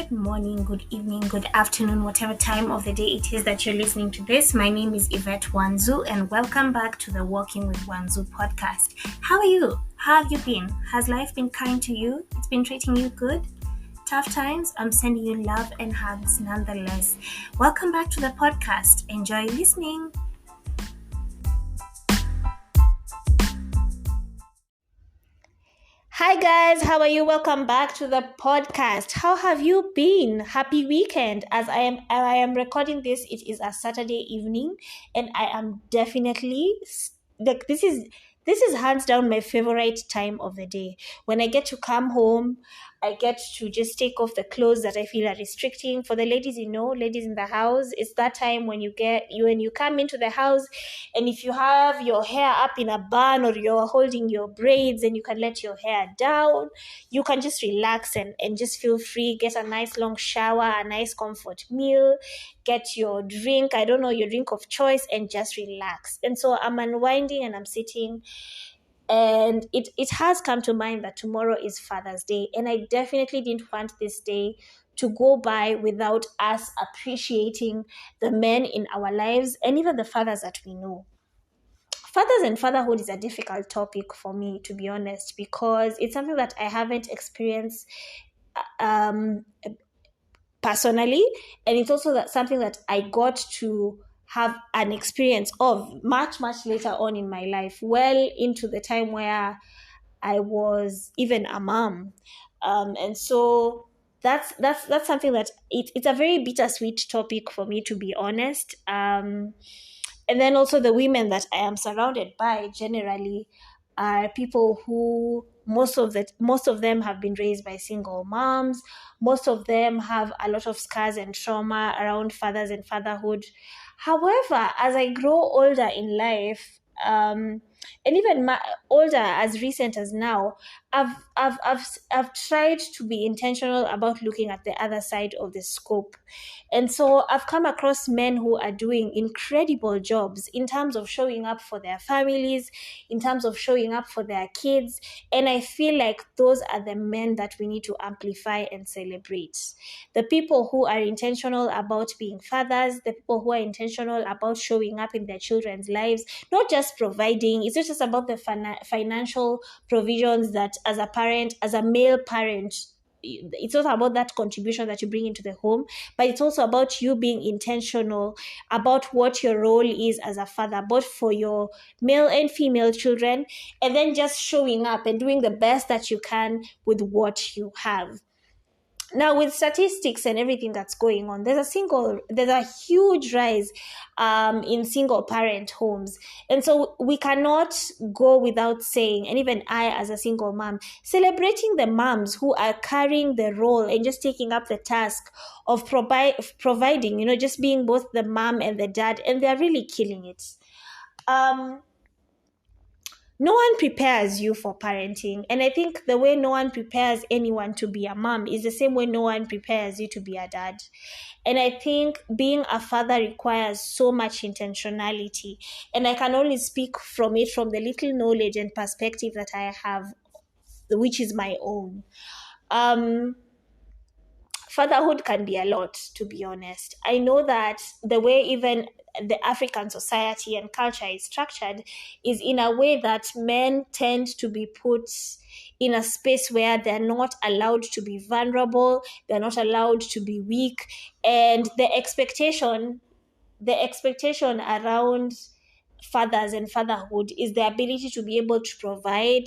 Good morning, good evening, good afternoon, whatever time of the day it is that you're listening to this. My name is Yvette Wanzu, and welcome back to the Walking with Wanzu podcast. How are you? How have you been? Has life been kind to you? It's been treating you good? Tough times? I'm sending you love and hugs nonetheless. Welcome back to the podcast. Enjoy listening. Hi guys, how are you? Welcome back to the podcast. How have you been? Happy weekend. As I am recording this, it is a Saturday evening, and I am definitely like this is hands down my favorite time of the day. When I get to come home, I get to just take off the clothes that I feel are restricting. For the ladies, ladies in the house, it's that time when you come into the house, and if you have your hair up in a bun or you're holding your braids and you can let your hair down, you can just relax and just feel free, get a nice long shower, a nice comfort meal, get your drink, your drink of choice, and just relax. And so I'm unwinding and I'm sitting, and it has come to mind that tomorrow is Father's Day, and I definitely didn't want this day to go by without us appreciating the men in our lives and even the fathers that we know. Fathers and fatherhood is a difficult topic for me, to be honest, because it's something that I haven't experienced um, personally, and it's also something that I got to have an experience of much later on in my life, well into the time where I was even a mom, and so that's something that it's a very bittersweet topic for me, to be honest. And then also the women that I am surrounded by generally are people who most of them have been raised by single moms. Most of them have a lot of scars and trauma around fathers and fatherhood. However, as I grow older in life, and even older as recent as now, I've tried to be intentional about looking at the other side of the scope. And so I've come across men who are doing incredible jobs in terms of showing up for their families, in terms of showing up for their kids. And I feel like those are the men that we need to amplify and celebrate. The people who are intentional about being fathers, the people who are intentional about showing up in their children's lives, not just providing. It's not just about the financial provisions that as a parent, as a male parent, it's not about that contribution that you bring into the home, but it's also about you being intentional about what your role is as a father, both for your male and female children, and then just showing up and doing the best that you can with what you have. Now, with statistics and everything that's going on, there's a huge rise in single parent homes. And so we cannot go without saying, and even I as a single mom, celebrating the moms who are carrying the role and just taking up the task of providing, just being both the mom and the dad, and they're really killing it. No one prepares you for parenting. And I think the way no one prepares anyone to be a mom is the same way no one prepares you to be a dad. And I think being a father requires so much intentionality. And I can only speak from the little knowledge and perspective that I have, which is my own. Fatherhood can be a lot, to be honest. I know that the way even the African society and culture is structured is in a way that men tend to be put in a space where they're not allowed to be vulnerable, they're not allowed to be weak, and the expectation around fathers and fatherhood is the ability to be able to provide,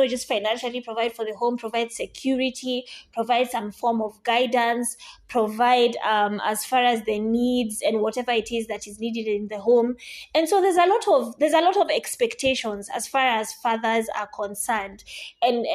just financially provide for the home, provide security, provide some form of guidance, provide as far as the needs and whatever it is that is needed in the home. And so there's a lot of expectations as far as fathers are concerned, and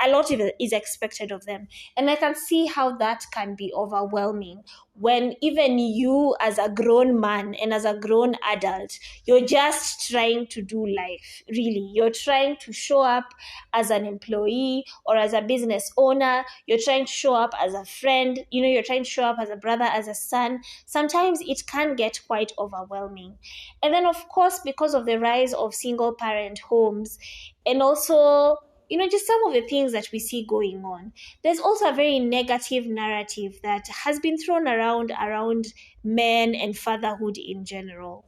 a lot of it is expected of them. And I can see how that can be overwhelming when even you as a grown man and as a grown adult, you're just trying to do life, really. You're trying to show up as an employee or as a business owner. You're trying to show up as a friend. You're trying to show up as a brother, as a son. Sometimes it can get quite overwhelming. And then, of course, because of the rise of single parent homes, and also just some of the things that we see going on. There's also a very negative narrative that has been thrown around men and fatherhood in general.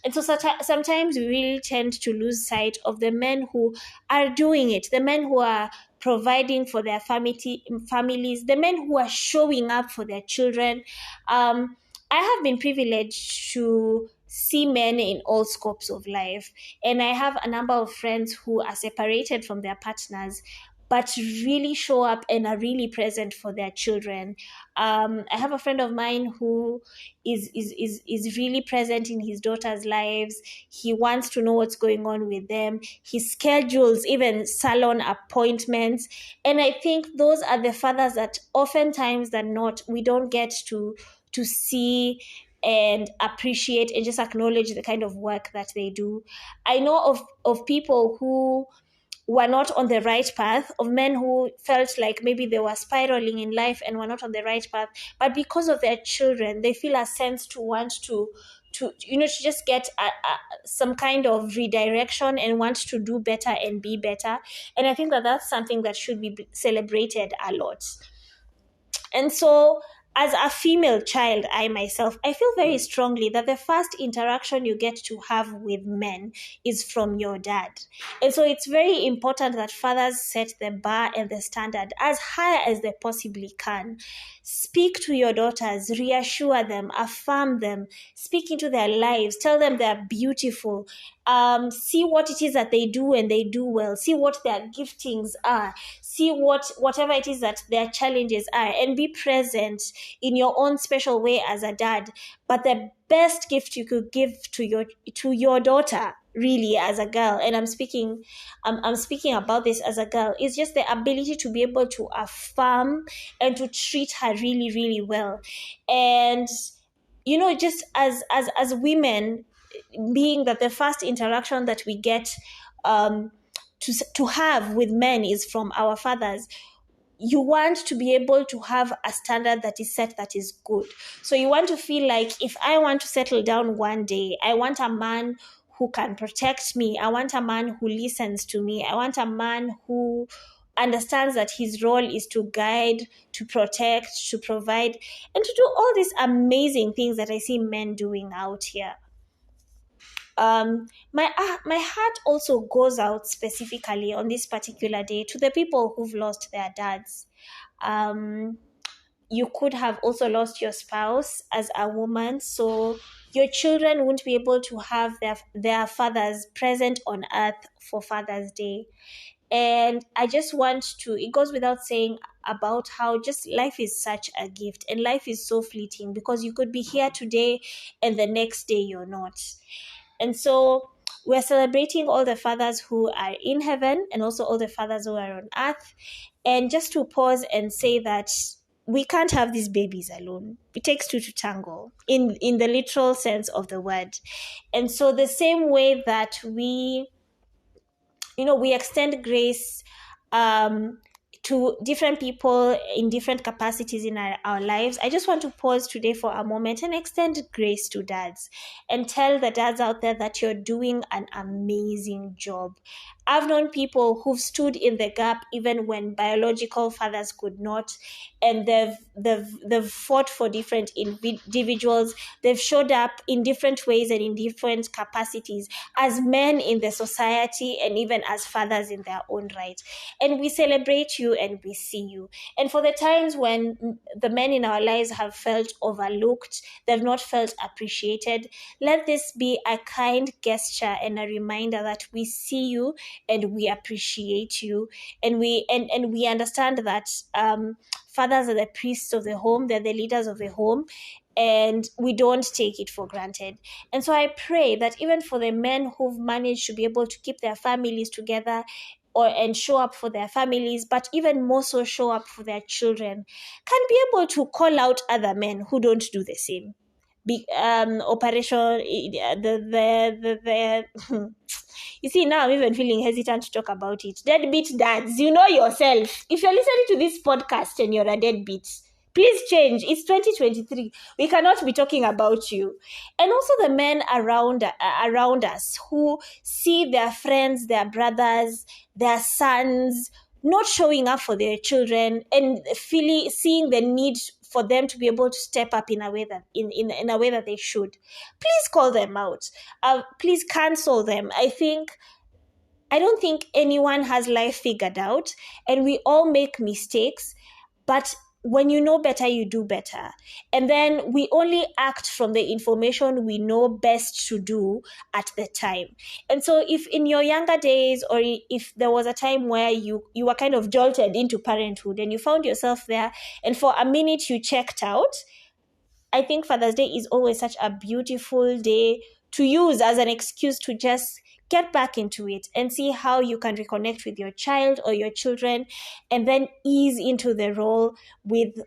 And so sometimes we really tend to lose sight of the men who are doing it, the men who are providing for their families, the men who are showing up for their children. I have been privileged to see men in all scopes of life. And I have a number of friends who are separated from their partners, but really show up and are really present for their children. I have a friend of mine who is really present in his daughter's lives. He wants to know what's going on with them. He schedules even salon appointments. And I think those are the fathers that oftentimes than not, we don't get to see and appreciate and just acknowledge the kind of work that they do. I know of people who were not on the right path, of men who felt like maybe they were spiraling in life and were not on the right path, but because of their children, they feel a sense to want to just get some kind of redirection and want to do better and be better. And I think that that's something that should be celebrated a lot. And so, as a female child, I feel very strongly that the first interaction you get to have with men is from your dad. And so it's very important that fathers set the bar and the standard as high as they possibly can. Speak to your daughters, reassure them, affirm them, speak into their lives, tell them they're beautiful. See what it is that they do and they do well. See what their giftings are. See whatever it is that their challenges are, and be present in your own special way as a dad. But the best gift you could give to your daughter, really, as a girl, and I'm speaking about this as a girl, is just the ability to be able to affirm and to treat her really, really well. And just as women, being that the first interaction that we get to have with men is from our fathers, you want to be able to have a standard that is set that is good. So you want to feel like, if I want to settle down one day, I want a man who can protect me. I want a man who listens to me. I want a man who understands that his role is to guide, to protect, to provide, and to do all these amazing things that I see men doing out here. My heart also goes out specifically on this particular day to the people who've lost their dads. You could have also lost your spouse as a woman, so your children won't be able to have their fathers present on earth for Father's Day. And I just want to, it goes without saying about how just life is such a gift, and life is so fleeting, because you could be here today and the next day you're not. And so we're celebrating all the fathers who are in heaven and also all the fathers who are on earth. And just to pause and say that we can't have these babies alone. It takes two to tango in the literal sense of the word. And so the same way that we extend grace to different people in different capacities in our lives, I just want to pause today for a moment and extend grace to dads and tell the dads out there that you're doing an amazing job. I've known people who've stood in the gap even when biological fathers could not, and they've fought for different individuals. They've showed up in different ways and in different capacities as men in the society and even as fathers in their own right. And we celebrate you and we see you. And for the times when the men in our lives have felt overlooked, they've not felt appreciated, let this be a kind gesture and a reminder that we see you and we appreciate you, and we understand that fathers are the priests of the home, they're the leaders of the home, and we don't take it for granted. And so I pray that even for the men who've managed to be able to keep their families together and show up for their families, but even more so show up for their children, can be able to call out other men who don't do the same. You see, now I'm even feeling hesitant to talk about it. Deadbeat dads, you know yourself. If you're listening to this podcast and you're a deadbeat, Please change. It's 2023. We cannot be talking about you. And also the men around us who see their friends, their brothers, their sons not showing up for their children and seeing the need for them to be able to step up in a way that in a way that they should. Please call them out. Please cancel them. I don't think anyone has life figured out, and we all make mistakes, but when you know better, you do better. And then we only act from the information we know best to do at the time. And so if in your younger days, or if there was a time where you were kind of jolted into parenthood and you found yourself there, and for a minute you checked out, I think Father's Day is always such a beautiful day to use as an excuse to just get back into it and see how you can reconnect with your child or your children, and then ease into the role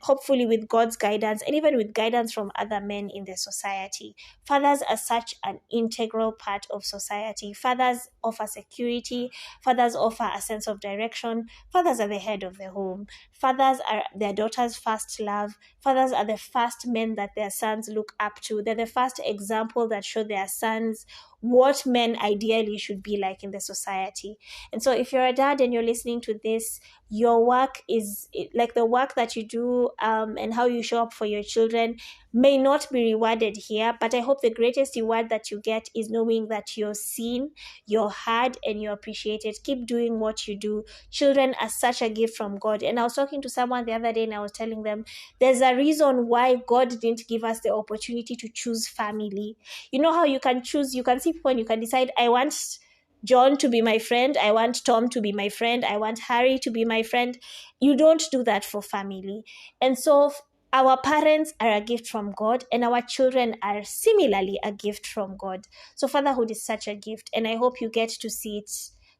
hopefully with God's guidance and even with guidance from other men in the society. Fathers are such an integral part of society. Fathers offer security. Fathers offer a sense of direction. Fathers are the head of the home. Fathers are their daughters' first love. Fathers are the first men that their sons look up to. They're the first example that show their sons what men ideally should be like in the society. And so if you're a dad and you're listening to this, your work is like the work that you do and how you show up for your children may not be rewarded here, but I hope the greatest reward that you get is knowing that you're seen, you're heard, and you're appreciated. Keep doing what you do. Children are such a gift from God. And I was talking to someone the other day and I was telling them there's a reason why God didn't give us the opportunity to choose family. You know how you can choose, you can see people and you can decide, I want John to be my friend, I want Tom to be my friend, I want Harry to be my friend. You don't do that for family. And so our parents are a gift from God, and our children are similarly a gift from God. So fatherhood is such a gift, and I hope you get to see it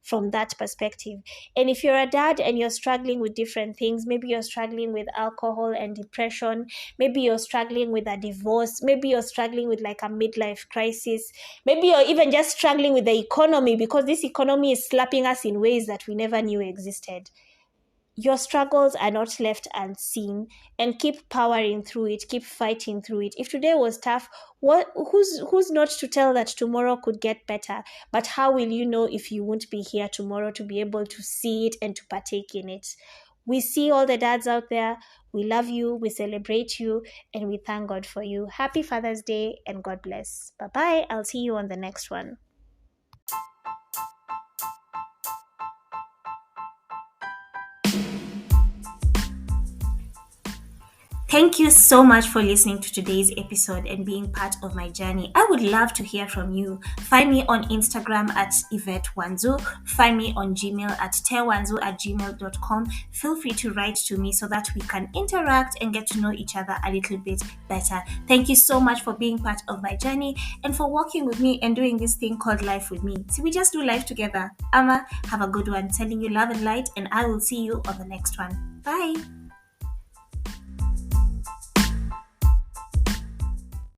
from that perspective. And if you're a dad and you're struggling with different things, maybe you're struggling with alcohol and depression, maybe you're struggling with a divorce, maybe you're struggling with like a midlife crisis, maybe you're even just struggling with the economy because this economy is slapping us in ways that we never knew existed. Your struggles are not left unseen, and keep powering through it, keep fighting through it. If today was tough, who's not to tell that tomorrow could get better? But how will you know if you won't be here tomorrow to be able to see it and to partake in it? We see all the dads out there. We love you, we celebrate you, and we thank God for you. Happy Father's Day, and God bless. Bye-bye. I'll see you on the next one. Thank you so much for listening to today's episode and being part of my journey. I would love to hear from you. Find me on Instagram at Yvette Wanzu. Find me on Gmail at tewanzu@gmail.com. Feel free to write to me so that we can interact and get to know each other a little bit better. Thank you so much for being part of my journey and for walking with me and doing this thing called life with me. See, we just do life together. Ama, have a good one. Sending you love and light, and I will see you on the next one. Bye.